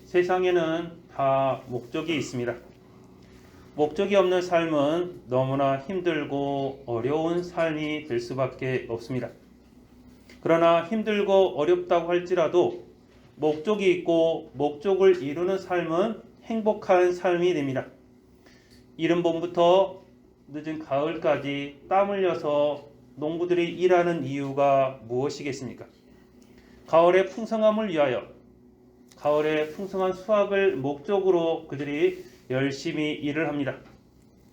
세상에는 다 목적이 있습니다. 목적이 없는 삶은 너무나 힘들고 어려운 삶이 될 수밖에 없습니다. 그러나 힘들고 어렵다고 할지라도 목적이 있고 목적을 이루는 삶은 행복한 삶이 됩니다. 이른 봄부터 늦은 가을까지 땀 흘려서 농부들이 일하는 이유가 무엇이겠습니까? 가을의 풍성함을 위하여, 가을의 풍성한 수확을 목적으로 그들이 열심히 일을 합니다.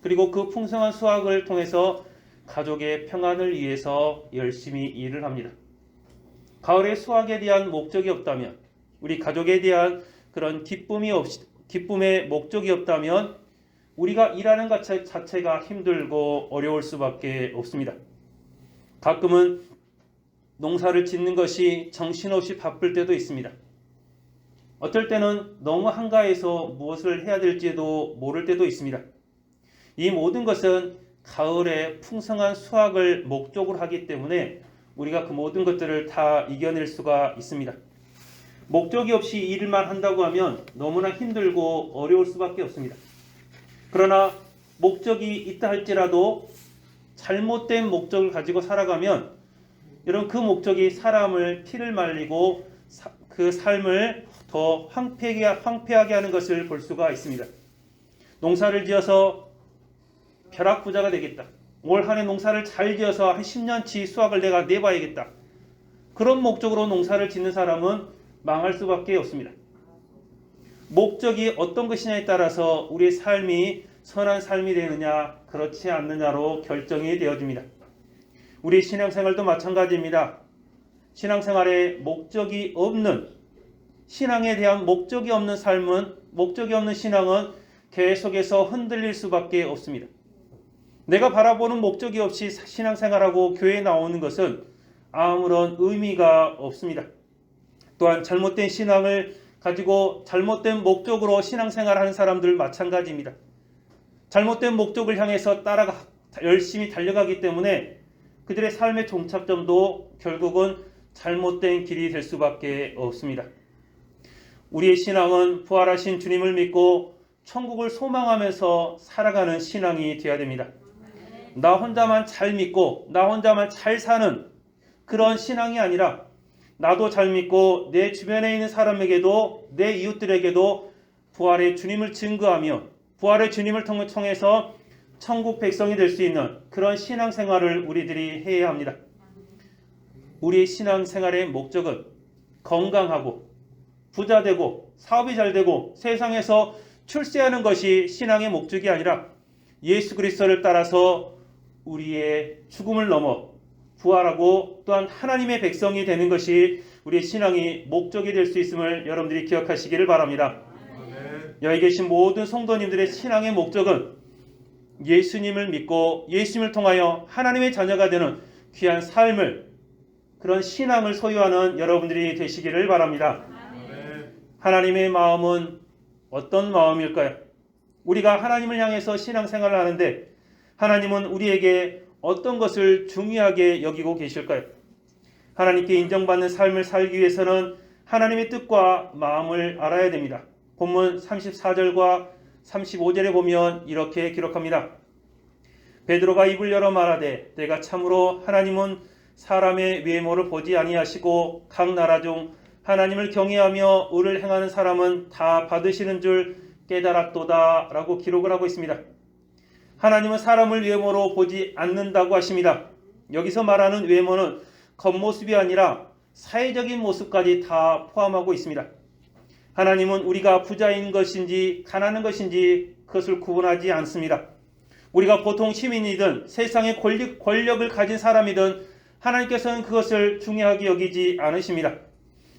그리고 그 풍성한 수확을 통해서 가족의 평안을 위해서 열심히 일을 합니다. 가을의 수확에 대한 목적이 없다면, 우리 가족에 대한 그런 기쁨의 목적이 없다면 우리가 일하는 것 자체가 힘들고 어려울 수밖에 없습니다. 가끔은 농사를 짓는 것이 정신없이 바쁠 때도 있습니다. 어떨 때는 너무 한가해서 무엇을 해야 될지도 모를 때도 있습니다. 이 모든 것은 가을의 풍성한 수확을 목적으로 하기 때문에 우리가 그 모든 것들을 다 이겨낼 수가 있습니다. 목적이 없이 일만 한다고 하면 너무나 힘들고 어려울 수밖에 없습니다. 그러나 목적이 있다 할지라도 잘못된 목적을 가지고 살아가면 여러분 그 목적이 사람을 피를 말리고 그 삶을 더 황폐하게 하는 것을 볼 수가 있습니다. 농사를 지어서 벼락부자가 되겠다. 올 한해 농사를 잘 지어서 한 10년치 수확을 내가 내봐야겠다. 그런 목적으로 농사를 짓는 사람은 망할 수밖에 없습니다. 목적이 어떤 것이냐에 따라서 우리의 삶이 선한 삶이 되느냐 그렇지 않느냐로 결정이 되어집니다. 우리 신앙생활도 마찬가지입니다. 신앙생활에 목적이 없는, 신앙에 대한 목적이 없는 삶은, 목적이 없는 신앙은 계속해서 흔들릴 수밖에 없습니다. 내가 바라보는 목적이 없이 신앙생활하고 교회에 나오는 것은 아무런 의미가 없습니다. 또한 잘못된 신앙을 가지고 잘못된 목적으로 신앙생활하는 사람들 마찬가지입니다. 잘못된 목적을 향해서 열심히 달려가기 때문에 그들의 삶의 종착점도 결국은 잘못된 길이 될 수밖에 없습니다. 우리의 신앙은 부활하신 주님을 믿고 천국을 소망하면서 살아가는 신앙이 되어야 됩니다. 나 혼자만 잘 믿고 나 혼자만 잘 사는 그런 신앙이 아니라 나도 잘 믿고 내 주변에 있는 사람에게도 내 이웃들에게도 부활의 주님을 증거하며 부활의 주님을 통해서 천국 백성이 될 수 있는 그런 신앙생활을 우리들이 해야 합니다. 우리의 신앙생활의 목적은 건강하고 부자 되고 사업이 잘 되고 세상에서 출세하는 것이 신앙의 목적이 아니라 예수 그리스도를 따라서 우리의 죽음을 넘어 부활하고 또한 하나님의 백성이 되는 것이 우리의 신앙의 목적이 될 수 있음을 여러분들이 기억하시기를 바랍니다. 여기 계신 모든 성도님들의 신앙의 목적은 예수님을 믿고 예수님을 통하여 하나님의 자녀가 되는 귀한 삶을, 그런 신앙을 소유하는 여러분들이 되시기를 바랍니다. 하나님의 마음은 어떤 마음일까요? 우리가 하나님을 향해서 신앙생활을 하는데 하나님은 우리에게 어떤 것을 중요하게 여기고 계실까요? 하나님께 인정받는 삶을 살기 위해서는 하나님의 뜻과 마음을 알아야 됩니다. 본문 34절과 35절에 보면 이렇게 기록합니다. 베드로가 입을 열어 말하되 내가 참으로 하나님은 사람의 외모를 보지 아니하시고 각 나라 중 하나님을 경외하며 의를 행하는 사람은 다 받으시는 줄 깨달았도다 라고 기록을 하고 있습니다. 하나님은 사람을 외모로 보지 않는다고 하십니다. 여기서 말하는 외모는 겉모습이 아니라 사회적인 모습까지 다 포함하고 있습니다. 하나님은 우리가 부자인 것인지 가난한 것인지 그것을 구분하지 않습니다. 우리가 보통 시민이든 세상의 권력을 가진 사람이든 하나님께서는 그것을 중요하게 여기지 않으십니다.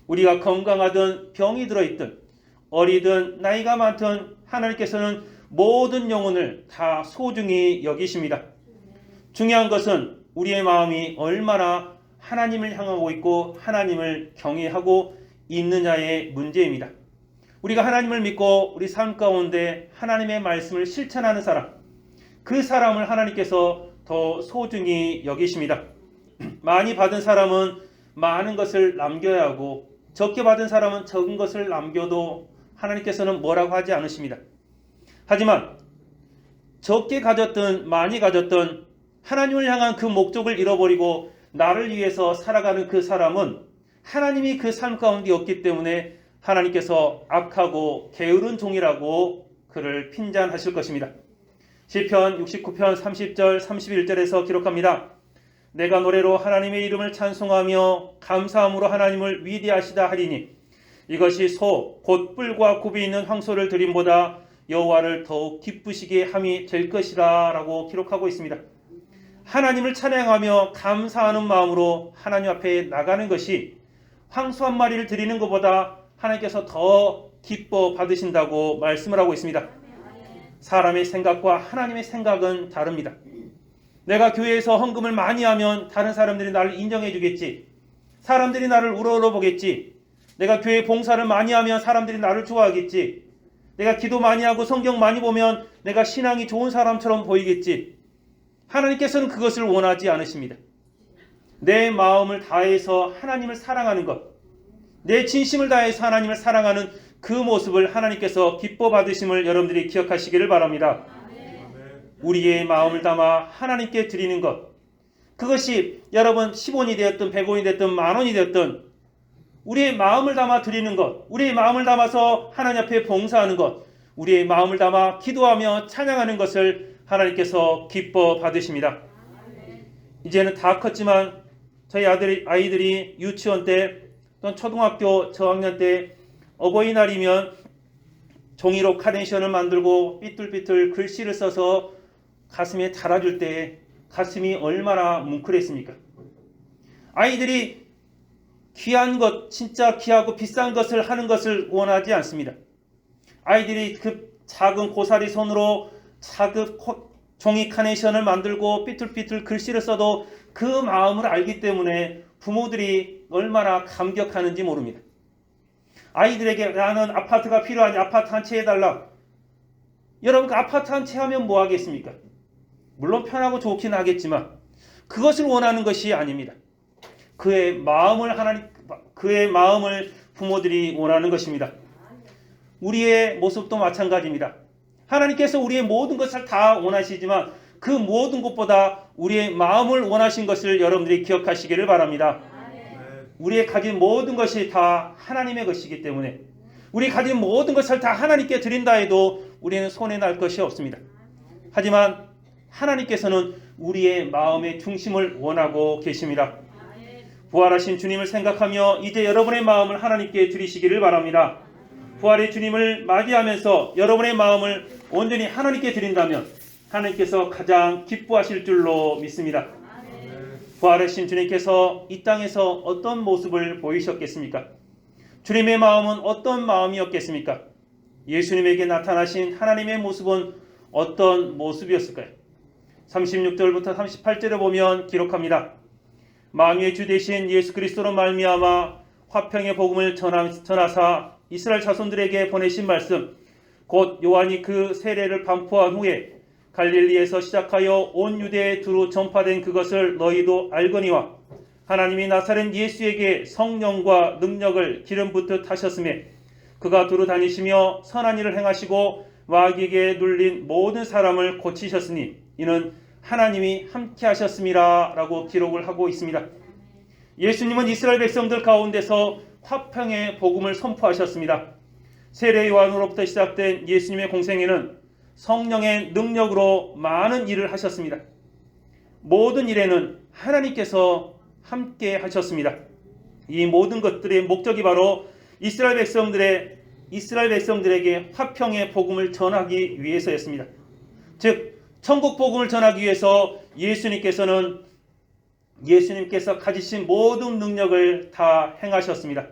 우리가 건강하든 병이 들어있든 어리든 나이가 많든 하나님께서는 모든 영혼을 다 소중히 여기십니다. 중요한 것은 우리의 마음이 얼마나 하나님을 향하고 있고 하나님을 경외하고 있느냐의 문제입니다. 우리가 하나님을 믿고 우리 삶 가운데 하나님의 말씀을 실천하는 사람, 그 사람을 하나님께서 더 소중히 여기십니다. 많이 받은 사람은 많은 것을 남겨야 하고 적게 받은 사람은 적은 것을 남겨도 하나님께서는 뭐라고 하지 않으십니다. 하지만 적게 가졌든 많이 가졌든 하나님을 향한 그 목적을 잃어버리고 나를 위해서 살아가는 그 사람은 하나님이 그 삶 가운데 없기 때문에 하나님께서 악하고 게으른 종이라고 그를 핀잔하실 것입니다. 시편 69편 30절 31절에서 기록합니다. 내가 노래로 하나님의 이름을 찬송하며 감사함으로 하나님을 위대하시다 하리니 이것이 소 곧 뿔과 굽이 있는 황소를 드림보다 여호와를 더욱 기쁘시게 함이 될 것이라 라고 기록하고 있습니다. 하나님을 찬양하며 감사하는 마음으로 하나님 앞에 나가는 것이 황소 한 마리를 드리는 것보다 하나님께서 더 기뻐 받으신다고 말씀을 하고 있습니다. 사람의 생각과 하나님의 생각은 다릅니다. 내가 교회에서 헌금을 많이 하면 다른 사람들이 나를 인정해 주겠지. 사람들이 나를 우러러 보겠지. 내가 교회 봉사를 많이 하면 사람들이 나를 좋아하겠지. 내가 기도 많이 하고 성경 많이 보면 내가 신앙이 좋은 사람처럼 보이겠지. 하나님께서는 그것을 원하지 않으십니다. 내 마음을 다해서 하나님을 사랑하는 것, 내 진심을 다해서 하나님을 사랑하는 그 모습을 하나님께서 기뻐 받으심을 여러분들이 기억하시기를 바랍니다. 우리의 마음을 담아 하나님께 드리는 것, 그것이 여러분 10원이 되었든 100원이 됐든 만원이 되었든 우리의 마음을 담아 드리는 것, 우리의 마음을 담아서 하나님 앞에 봉사하는 것, 우리의 마음을 담아 기도하며 찬양하는 것을 하나님께서 기뻐 받으십니다. 이제는 다 컸지만 저희 아이들이 유치원 때 또는 초등학교 저학년 때 어버이날이면 종이로 카네이션을 만들고 삐뚤삐뚤 글씨를 써서 가슴에 달아줄 때 가슴이 얼마나 뭉클했습니까? 아이들이 귀한 것, 진짜 귀하고 비싼 것을 하는 것을 원하지 않습니다. 아이들이 그 작은 고사리 손으로 작은 종이 카네이션을 만들고 삐뚤삐뚤 글씨를 써도 그 마음을 알기 때문에 부모들이 얼마나 감격하는지 모릅니다. 아이들에게 나는 아파트가 필요하니 아파트 한 채 해달라. 여러분 그 아파트 한 채 하면 뭐 하겠습니까? 물론 편하고 좋긴 하겠지만 그것을 원하는 것이 아닙니다. 그의 마음을 부모들이 원하는 것입니다. 우리의 모습도 마찬가지입니다. 하나님께서 우리의 모든 것을 다 원하시지만 그 모든 것보다 우리의 마음을 원하신 것을 여러분들이 기억하시기를 바랍니다. 우리의 가진 모든 것이 다 하나님의 것이기 때문에 우리 가진 모든 것을 다 하나님께 드린다 해도 우리는 손해날 것이 없습니다. 하지만 하나님께서는 우리의 마음의 중심을 원하고 계십니다. 부활하신 주님을 생각하며 이제 여러분의 마음을 하나님께 드리시기를 바랍니다. 부활의 주님을 맞이하면서 여러분의 마음을 온전히 하나님께 드린다면 하나님께서 가장 기뻐하실 줄로 믿습니다. 부활하신 주님께서 이 땅에서 어떤 모습을 보이셨겠습니까? 주님의 마음은 어떤 마음이었겠습니까? 예수님에게 나타나신 하나님의 모습은 어떤 모습이었을까요? 36절부터 38절에 보면 기록합니다. 만유의 주 되신 예수 그리스도로 말미암아 화평의 복음을 전하사 이스라엘 자손들에게 보내신 말씀 곧 요한이 그 세례를 반포한 후에 갈릴리에서 시작하여 온 유대에 두루 전파된 그것을 너희도 알거니와 하나님이 나사렛 예수에게 성령과 능력을 기름 붓듯 하셨음에 그가 두루 다니시며 선한 일을 행하시고 마귀에게 눌린 모든 사람을 고치셨으니 이는 하나님이 함께 하셨음이라 라고 기록을 하고 있습니다. 예수님은 이스라엘 백성들 가운데서 화평의 복음을 선포하셨습니다. 세례 요한으로부터 시작된 예수님의 공생애는 성령의 능력으로 많은 일을 하셨습니다. 모든 일에는 하나님께서 함께 하셨습니다. 이 모든 것들의 목적이 바로 이스라엘 백성들에게 화평의 복음을 전하기 위해서였습니다. 즉 천국 복음을 전하기 위해서 예수님께서 가지신 모든 능력을 다 행하셨습니다.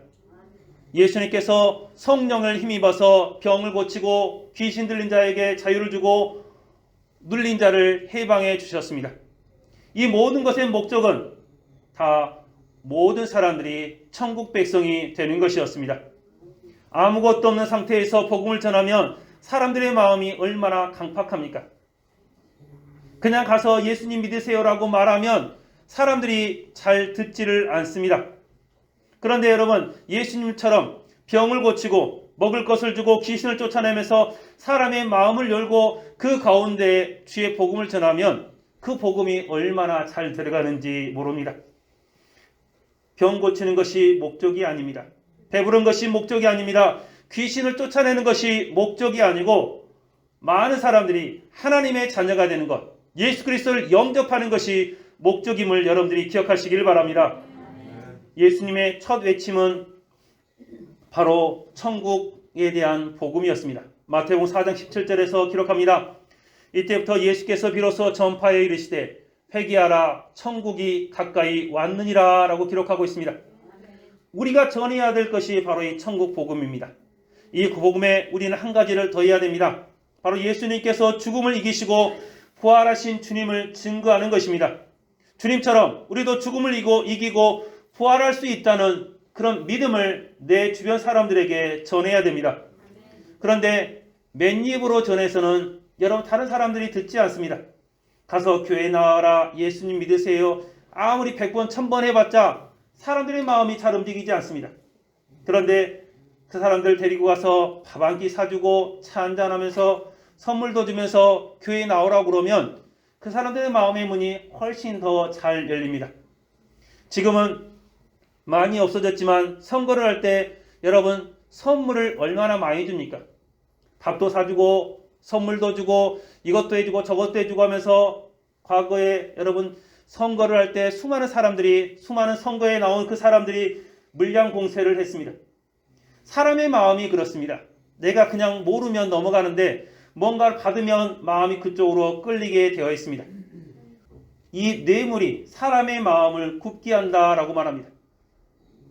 예수님께서 성령을 힘입어서 병을 고치고 귀신 들린 자에게 자유를 주고 눌린 자를 해방해 주셨습니다. 이 모든 것의 목적은 다 모든 사람들이 천국 백성이 되는 것이었습니다. 아무것도 없는 상태에서 복음을 전하면 사람들의 마음이 얼마나 강팍합니까? 그냥 가서 예수님 믿으세요라고 말하면 사람들이 잘 듣지를 않습니다. 그런데 여러분 예수님처럼 병을 고치고 먹을 것을 주고 귀신을 쫓아내면서 사람의 마음을 열고 그 가운데 주의 복음을 전하면 그 복음이 얼마나 잘 들어가는지 모릅니다. 병 고치는 것이 목적이 아닙니다. 배부른 것이 목적이 아닙니다. 귀신을 쫓아내는 것이 목적이 아니고 많은 사람들이 하나님의 자녀가 되는 것, 예수 그리스도를 영접하는 것이 목적임을 여러분들이 기억하시길 바랍니다. 예수님의 첫 외침은 바로 천국에 대한 복음이었습니다. 마태복음 4장 17절에서 기록합니다. 이때부터 예수께서 비로소 전파에 이르시되 회개하라 천국이 가까이 왔느니라 라고 기록하고 있습니다. 우리가 전해야 될 것이 바로 이 천국 복음입니다. 이 복음에 우리는 한 가지를 더해야 됩니다. 바로 예수님께서 죽음을 이기시고 부활하신 주님을 증거하는 것입니다. 주님처럼 우리도 죽음을 이기고 부활할 수 있다는 그런 믿음을 내 주변 사람들에게 전해야 됩니다. 그런데 맨입으로 전해서는 여러분 다른 사람들이 듣지 않습니다. 가서 교회 나와라, 예수님 믿으세요. 아무리 100번 1000번 해봤자 사람들의 마음이 잘 움직이지 않습니다. 그런데 그 사람들 데리고 가서 밥 한 끼 사주고 차 한잔하면서 선물도 주면서 교회에 나오라고 그러면 그 사람들의 마음의 문이 훨씬 더 잘 열립니다. 지금은 많이 없어졌지만 선거를 할 때 여러분 선물을 얼마나 많이 줍니까? 밥도 사주고 선물도 주고 이것도 해주고 저것도 해주고 하면서 과거에 여러분 선거를 할 때 수많은 선거에 나온 그 사람들이 물량 공세를 했습니다. 사람의 마음이 그렇습니다. 내가 그냥 모르면 넘어가는데 뭔가를 받으면 마음이 그쪽으로 끌리게 되어 있습니다. 이 뇌물이 사람의 마음을 굽게 한다라고 말합니다.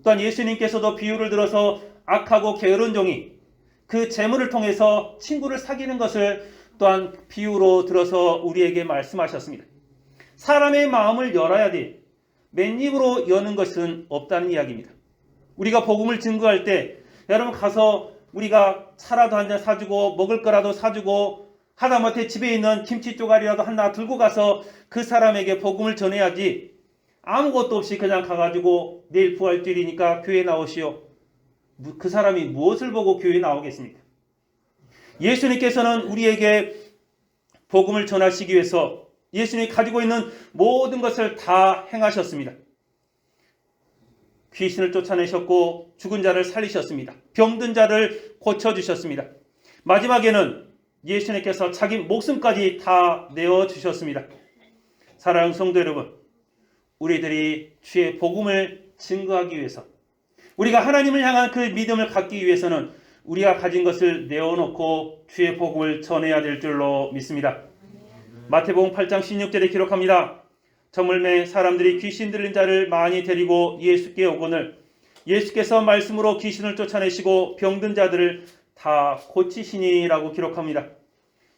또한 예수님께서도 비유를 들어서 악하고 게으른 종이 그 재물을 통해서 친구를 사귀는 것을 또한 비유로 들어서 우리에게 말씀하셨습니다. 사람의 마음을 열어야 돼. 맨입으로 여는 것은 없다는 이야기입니다. 우리가 복음을 증거할 때 여러분 가서 우리가 차라도 한 잔 사주고 먹을 거라도 사주고 하다못해 집에 있는 김치 쪼가리라도 하나 들고 가서 그 사람에게 복음을 전해야지 아무것도 없이 그냥 가가지고 내일 부활절이니까 교회 나오시오. 그 사람이 무엇을 보고 교회에 나오겠습니까? 예수님께서는 우리에게 복음을 전하시기 위해서 예수님이 가지고 있는 모든 것을 다 행하셨습니다. 귀신을 쫓아내셨고 죽은 자를 살리셨습니다. 병든 자를 고쳐주셨습니다. 마지막에는 예수님께서 자기 목숨까지 다 내어주셨습니다. 사랑하는 성도 여러분, 우리들이 주의 복음을 증거하기 위해서 우리가 하나님을 향한 그 믿음을 갖기 위해서는 우리가 가진 것을 내어놓고 주의 복음을 전해야 될 줄로 믿습니다. 마태복음 8장 16절에 기록합니다. 저물매 사람들이 귀신 들린 자를 많이 데리고 예수께 오거늘 예수께서 말씀으로 귀신을 쫓아내시고 병든 자들을 다 고치시니라고 기록합니다.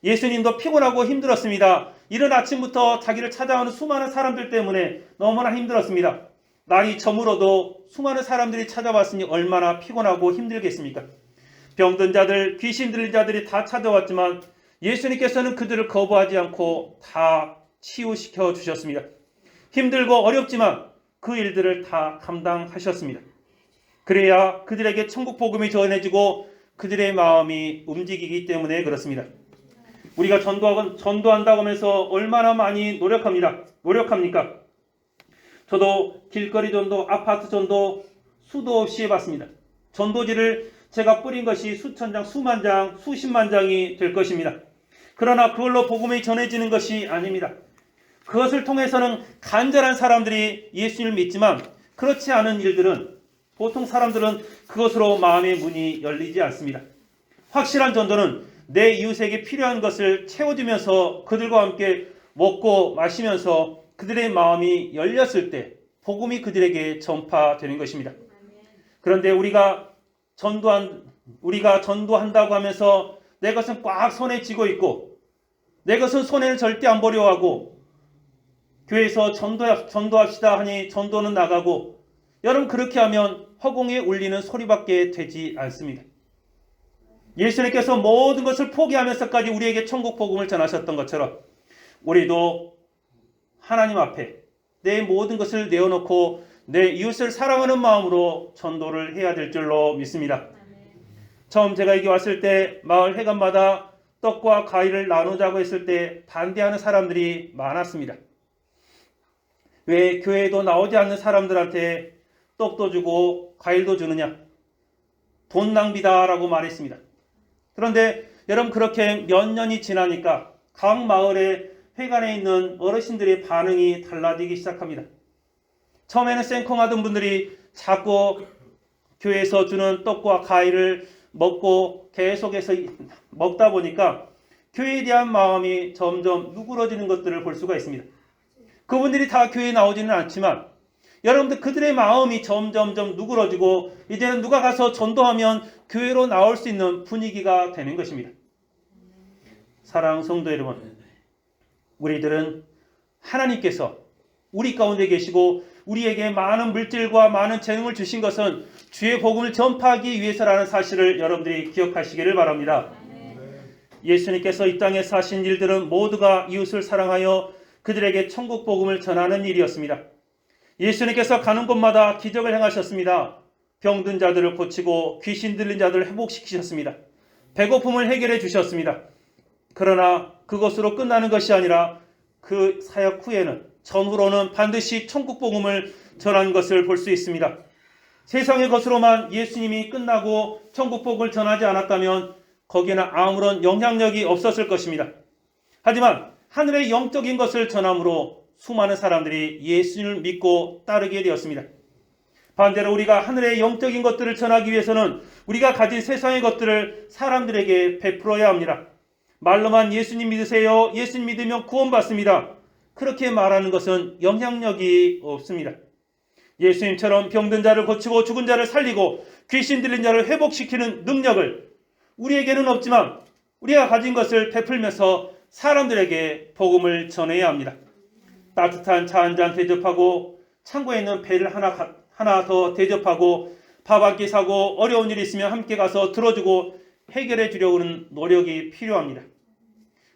예수님도 피곤하고 힘들었습니다. 이른 아침부터 자기를 찾아오는 수많은 사람들 때문에 너무나 힘들었습니다. 날이 저물어도 수많은 사람들이 찾아왔으니 얼마나 피곤하고 힘들겠습니까? 병든 자들, 귀신 들린 자들이 다 찾아왔지만 예수님께서는 그들을 거부하지 않고 다 치유시켜 주셨습니다. 힘들고 어렵지만 그 일들을 다 감당하셨습니다. 그래야 그들에게 천국 복음이 전해지고 그들의 마음이 움직이기 때문에 그렇습니다. 우리가 전도한다고 하면서 얼마나 많이 노력합니까? 저도 길거리 전도, 아파트 전도 수도 없이 해봤습니다. 전도지를 제가 뿌린 것이 수천 장, 수만 장, 수십만 장이 될 것입니다. 그러나 그걸로 복음이 전해지는 것이 아닙니다. 그것을 통해서는 간절한 사람들이 예수님을 믿지만 그렇지 않은 일들은 보통 사람들은 그것으로 마음의 문이 열리지 않습니다. 확실한 전도는 내 이웃에게 필요한 것을 채워주면서 그들과 함께 먹고 마시면서 그들의 마음이 열렸을 때 복음이 그들에게 전파되는 것입니다. 그런데 우리가 전도한다고 하면서 내 것은 꽉 손에 쥐고 있고 내 것은 손에는 절대 안 보려 하고 교회에서 전도합시다 하니 전도는 나가고 여러분 그렇게 하면 허공에 울리는 소리밖에 되지 않습니다. 예수님께서 모든 것을 포기하면서까지 우리에게 천국 복음을 전하셨던 것처럼 우리도 하나님 앞에 내 모든 것을 내어놓고 내 이웃을 사랑하는 마음으로 전도를 해야 될 줄로 믿습니다. 처음 제가 여기 왔을 때 마을 회관마다 떡과 과일을 나누자고 했을 때 반대하는 사람들이 많았습니다. 왜 교회에도 나오지 않는 사람들한테 떡도 주고 과일도 주느냐? 돈 낭비다라고 말했습니다. 그런데 여러분, 그렇게 몇 년이 지나니까 각 마을의 회관에 있는 어르신들의 반응이 달라지기 시작합니다. 처음에는 쌩콩하던 분들이 자꾸 교회에서 주는 떡과 과일을 먹고 계속해서 먹다 보니까 교회에 대한 마음이 점점 누그러지는 것들을 볼 수가 있습니다. 그분들이 다 교회에 나오지는 않지만 여러분들, 그들의 마음이 점점점 누그러지고 이제는 누가 가서 전도하면 교회로 나올 수 있는 분위기가 되는 것입니다. 사랑하는 성도 여러분, 우리들은 하나님께서 우리 가운데 계시고 우리에게 많은 물질과 많은 재능을 주신 것은 주의 복음을 전파하기 위해서라는 사실을 여러분들이 기억하시기를 바랍니다. 예수님께서 이 땅에 사신 일들은 모두가 이웃을 사랑하여 그들에게 천국 복음을 전하는 일이었습니다. 예수님께서 가는 곳마다 기적을 행하셨습니다. 병든 자들을 고치고 귀신 들린 자들을 회복시키셨습니다. 배고픔을 해결해 주셨습니다. 그러나 그것으로 끝나는 것이 아니라 그 사역 후에는, 전후로는 반드시 천국 복음을 전한 것을 볼 수 있습니다. 세상의 것으로만 예수님이 끝나고 천국 복음을 전하지 않았다면 거기에는 아무런 영향력이 없었을 것입니다. 하지만 하늘의 영적인 것을 전함으로 수많은 사람들이 예수님을 믿고 따르게 되었습니다. 반대로 우리가 하늘의 영적인 것들을 전하기 위해서는 우리가 가진 세상의 것들을 사람들에게 베풀어야 합니다. 말로만 예수님 믿으세요, 예수님 믿으면 구원받습니다, 그렇게 말하는 것은 영향력이 없습니다. 예수님처럼 병든 자를 고치고 죽은 자를 살리고 귀신 들린 자를 회복시키는 능력을 우리에게는 없지만 우리가 가진 것을 베풀면서 사람들에게 복음을 전해야 합니다. 따뜻한 차 한 잔 대접하고, 창고에 있는 배를 하나 더 대접하고, 밥 한 끼 사고, 어려운 일이 있으면 함께 가서 들어주고 해결해 주려고 하는 노력이 필요합니다.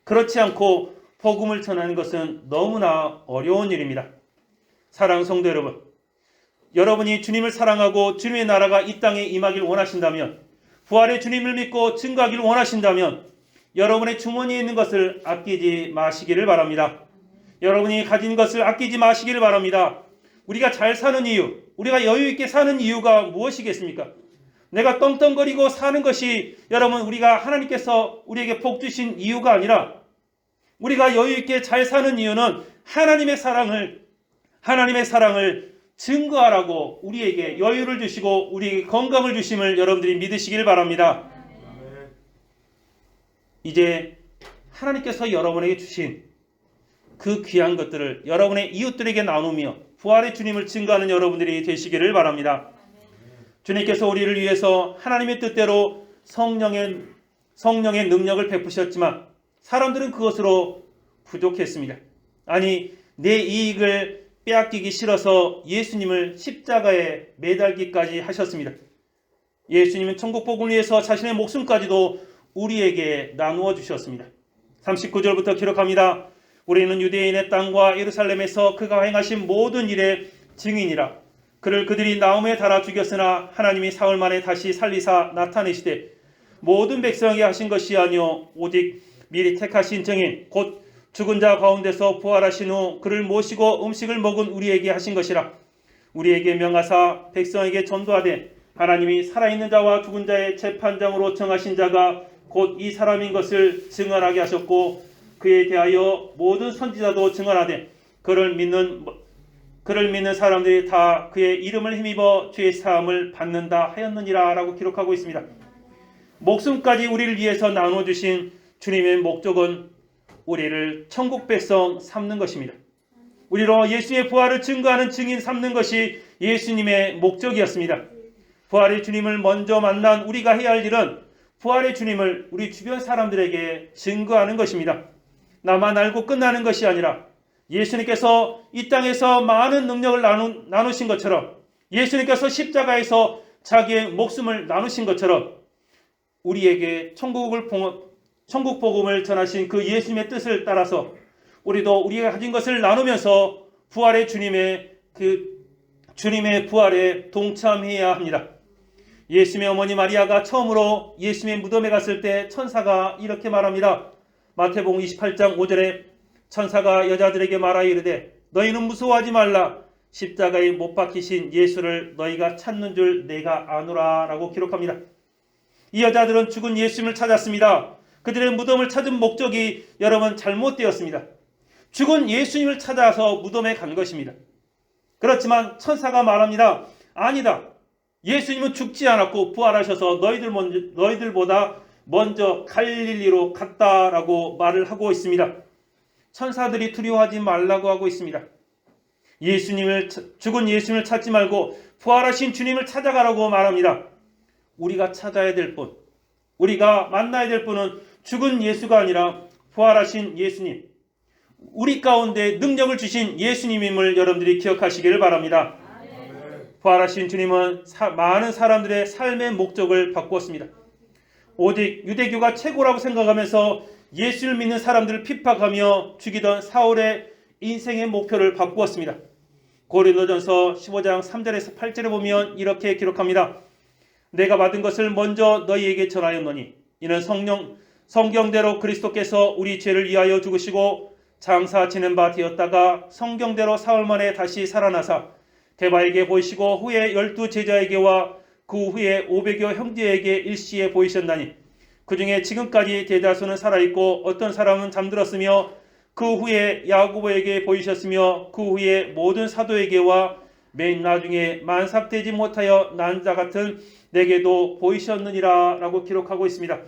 그렇지 않고 복음을 전하는 것은 너무나 어려운 일입니다. 사랑하는 성도 여러분, 여러분이 주님을 사랑하고 주님의 나라가 이 땅에 임하길 원하신다면, 부활의 주님을 믿고 증거하기를 원하신다면 여러분의 주머니에 있는 것을 아끼지 마시기를 바랍니다. 여러분이 가진 것을 아끼지 마시기를 바랍니다. 우리가 잘 사는 이유, 우리가 여유 있게 사는 이유가 무엇이겠습니까? 내가 떵떵거리고 사는 것이 여러분, 우리가 하나님께서 우리에게 복 주신 이유가 아니라, 우리가 여유 있게 잘 사는 이유는 하나님의 사랑을 증거하라고 우리에게 여유를 주시고 우리에게 건강을 주심을 여러분들이 믿으시길 바랍니다. 이제 하나님께서 여러분에게 주신 그 귀한 것들을 여러분의 이웃들에게 나누며 부활의 주님을 증거하는 여러분들이 되시기를 바랍니다. 주님께서 우리를 위해서 하나님의 뜻대로 성령의 능력을 베푸셨지만 사람들은 그것으로 부족했습니다. 아니, 내 이익을 빼앗기기 싫어서 예수님을 십자가에 매달기까지 하셨습니다. 예수님은 천국 복음을 위해서 자신의 목숨까지도 우리에게 나누어 주셨습니다. 39절부터 기록합니다. 우리는 유대인의 땅과 예루살렘에서 그가 행하신 모든 일의 증인이라. 그를 그들이 나음에 달아 죽였으나 하나님이 사흘 만에 다시 살리사 나타내시되 모든 백성에게 하신 것이 아니요 오직 미리 택하신 증인 곧 죽은 자 가운데서 부활하신 후 그를 모시고 음식을 먹은 우리에게 하신 것이라. 우리에게 명하사 백성에게 전도하되 하나님이 살아있는 자와 죽은 자의 재판장으로 정하신 자가 곧 이 사람인 것을 증언하게 하셨고, 그에 대하여 모든 선지자도 증언하되 그를 믿는 사람들이 다 그의 이름을 힘입어 죄의 사함을 받는다 하였느니라 라고 기록하고 있습니다. 목숨까지 우리를 위해서 나눠주신 주님의 목적은 우리를 천국 백성 삼는 것입니다. 우리로 예수의 부활을 증거하는 증인 삼는 것이 예수님의 목적이었습니다. 부활의 주님을 먼저 만난 우리가 해야 할 일은 부활의 주님을 우리 주변 사람들에게 증거하는 것입니다. 나만 알고 끝나는 것이 아니라 예수님께서 이 땅에서 많은 능력을 나누신 것처럼, 예수님께서 십자가에서 자기의 목숨을 나누신 것처럼 우리에게 천국 복음을 전하신 그 예수님의 뜻을 따라서 우리도 우리가 가진 것을 나누면서 부활의 주님의 부활에 동참해야 합니다. 예수님의 어머니 마리아가 처음으로 예수님의 무덤에 갔을 때 천사가 이렇게 말합니다. 마태복음 28장 5절에 천사가 여자들에게 말하여 이르되 너희는 무서워하지 말라. 십자가에 못 박히신 예수를 너희가 찾는 줄 내가 아노라 라고 기록합니다. 이 여자들은 죽은 예수님을 찾았습니다. 그들의 무덤을 찾은 목적이 여러분 잘못되었습니다. 죽은 예수님을 찾아서 무덤에 간 것입니다. 그렇지만 천사가 말합니다. 아니다. 예수님은 죽지 않았고 부활하셔서 너희들보다 먼저 갈릴리로 갔다라고 말을 하고 있습니다. 천사들이 두려워하지 말라고 하고 있습니다. 죽은 예수님을 찾지 말고 부활하신 주님을 찾아가라고 말합니다. 우리가 찾아야 될 분, 우리가 만나야 될 분은 죽은 예수가 아니라 부활하신 예수님, 우리 가운데 능력을 주신 예수님임을 여러분들이 기억하시기를 바랍니다. 부활하신 주님은 많은 사람들의 삶의 목적을 바꾸었습니다. 오직 유대교가 최고라고 생각하면서 예수를 믿는 사람들을 핍박하며 죽이던 사울의 인생의 목표를 바꾸었습니다. 고린도전서 15장 3절에서 8절에 보면 이렇게 기록합니다. 내가 받은 것을 먼저 너희에게 전하였노니 이는 성경대로 그리스도께서 우리 죄를 위하여 죽으시고 장사 지낸 바 되었다가 성경대로 사흘 만에 다시 살아나사 대바에게 보이시고 후에 12 제자에게와 그 후에 500여 형제에게 일시에 보이셨나니 그 중에 지금까지 대다수는 살아있고 어떤 사람은 잠들었으며 그 후에 야고보에게 보이셨으며 그 후에 모든 사도에게와 맨 나중에 만삭되지 못하여 난 자 같은 내게도 보이셨느니라 라고 기록하고 있습니다.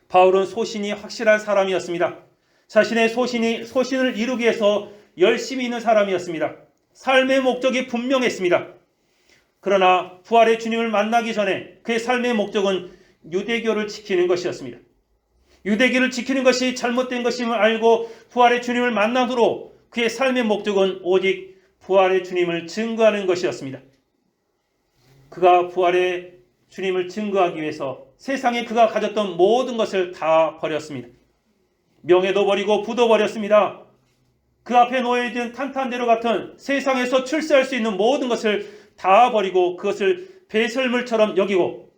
바울은 소신이 확실한 사람이었습니다. 자신의 소신을 이루기 위해서 열심히 있는 사람이었습니다. 삶의 목적이 분명했습니다. 그러나 부활의 주님을 만나기 전에 그의 삶의 목적은 유대교를 지키는 것이었습니다. 유대교를 지키는 것이 잘못된 것임을 알고 부활의 주님을 만난 후로 그의 삶의 목적은 오직 부활의 주님을 증거하는 것이었습니다. 그가 부활의 주님을 증거하기 위해서 세상에 그가 가졌던 모든 것을 다 버렸습니다. 명예도 버리고 부도 버렸습니다. 그 앞에 놓여진 탄탄대로 같은 세상에서 출세할 수 있는 모든 것을 다 버리고 그것을 배설물처럼 여기고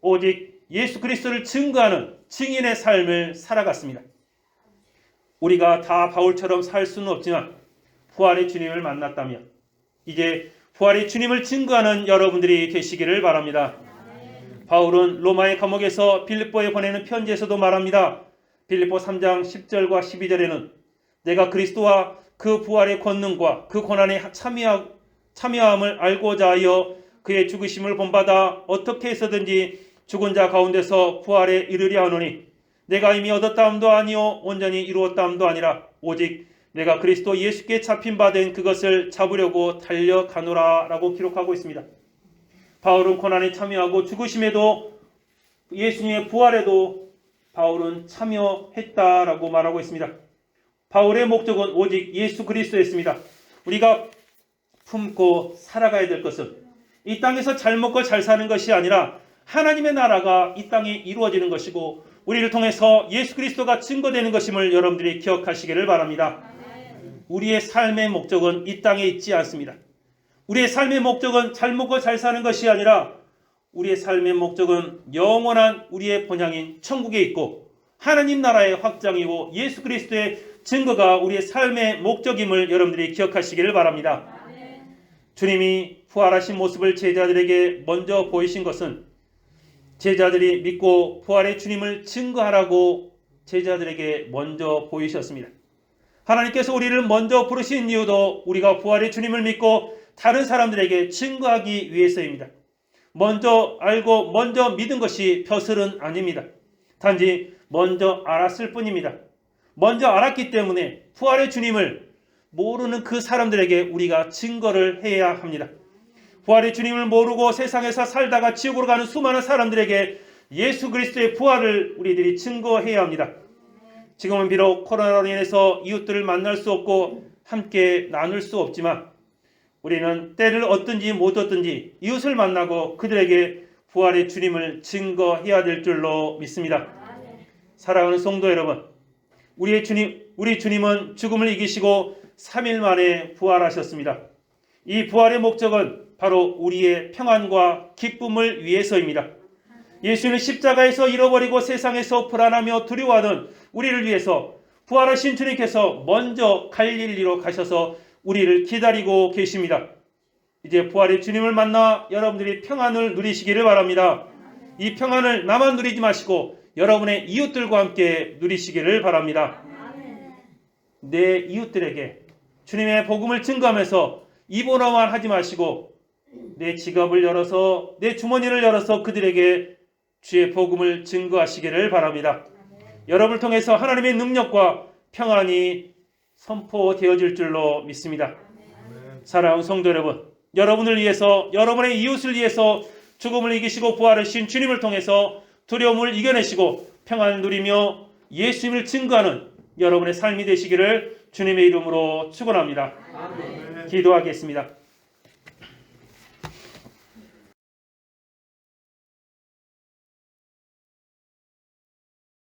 오직 예수 그리스도를 증거하는 증인의 삶을 살아갔습니다. 우리가 다 바울처럼 살 수는 없지만 부활의 주님을 만났다면 이제 부활의 주님을 증거하는 여러분들이 계시기를 바랍니다. 바울은 로마의 감옥에서 빌립보에 보내는 편지에서도 말합니다. 빌립보 3장 10절과 12절에는 내가 그리스도와 그 부활의 권능과 그 고난에 참여함을 알고자 하여 그의 죽으심을 본받아 어떻게 해서든지 죽은 자 가운데서 부활에 이르려 하노니 내가 이미 얻었다함도 아니요 온전히 이루었다함도 아니라 오직 내가 그리스도 예수께 잡힌 바 된 그것을 잡으려고 달려가노라 라고 기록하고 있습니다. 바울은 고난에 참여하고 죽으심에도 예수님의 부활에도 바울은 참여했다라고 말하고 있습니다. 바울의 목적은 오직 예수 그리스도였습니다. 우리가 품고 살아가야 될 것은 이 땅에서 잘 먹고 잘 사는 것이 아니라 하나님의 나라가 이 땅에 이루어지는 것이고 우리를 통해서 예수 그리스도가 증거되는 것임을 여러분들이 기억하시기를 바랍니다. 우리의 삶의 목적은 이 땅에 있지 않습니다. 우리의 삶의 목적은 잘 먹고 잘 사는 것이 아니라 우리의 삶의 목적은 영원한 우리의 본향인 천국에 있고 하나님 나라의 확장이고 예수 그리스도의 증거가 우리의 삶의 목적임을 여러분들이 기억하시기를 바랍니다. 주님이 부활하신 모습을 제자들에게 먼저 보이신 것은 제자들이 믿고 부활의 주님을 증거하라고 제자들에게 먼저 보이셨습니다. 하나님께서 우리를 먼저 부르신 이유도 우리가 부활의 주님을 믿고 다른 사람들에게 증거하기 위해서입니다. 먼저 알고 먼저 믿은 것이 벼슬은 아닙니다. 단지 먼저 알았을 뿐입니다. 먼저 알았기 때문에 부활의 주님을 모르는 그 사람들에게 우리가 증거를 해야 합니다. 부활의 주님을 모르고 세상에서 살다가 지옥으로 가는 수많은 사람들에게 예수 그리스도의 부활을 우리들이 증거해야 합니다. 지금은 비록 코로나로 인해서 이웃들을 만날 수 없고 함께 나눌 수 없지만 우리는 때를 얻든지 못 얻든지 이웃을 만나고 그들에게 부활의 주님을 증거해야 될 줄로 믿습니다. 사랑하는 성도 여러분, 우리 주님은 죽음을 이기시고 3일 만에 부활하셨습니다. 이 부활의 목적은 바로 우리의 평안과 기쁨을 위해서입니다. 예수는 십자가에서 잃어버리고 세상에서 불안하며 두려워하는 우리를 위해서 부활하신 주님께서 먼저 갈릴리로 가셔서 우리를 기다리고 계십니다. 이제 부활의 주님을 만나 여러분들이 평안을 누리시기를 바랍니다. 이 평안을 나만 누리지 마시고 여러분의 이웃들과 함께 누리시기를 바랍니다. 내 이웃들에게 주님의 복음을 증거하면서 입으로만 하지 마시고 내 지갑을 열어서 내 주머니를 열어서 그들에게 주의 복음을 증거하시기를 바랍니다. 여러분을 통해서 하나님의 능력과 평안이 선포되어질 줄로 믿습니다. 사랑하는 성도 여러분, 여러분을 위해서 여러분의 이웃을 위해서 죽음을 이기시고 부활하신 주님을 통해서 두려움을 이겨내시고 평안을 누리며 예수님을 증거하는 여러분의 삶이 되시기를 주님의 이름으로 축원합니다. 기도하겠습니다.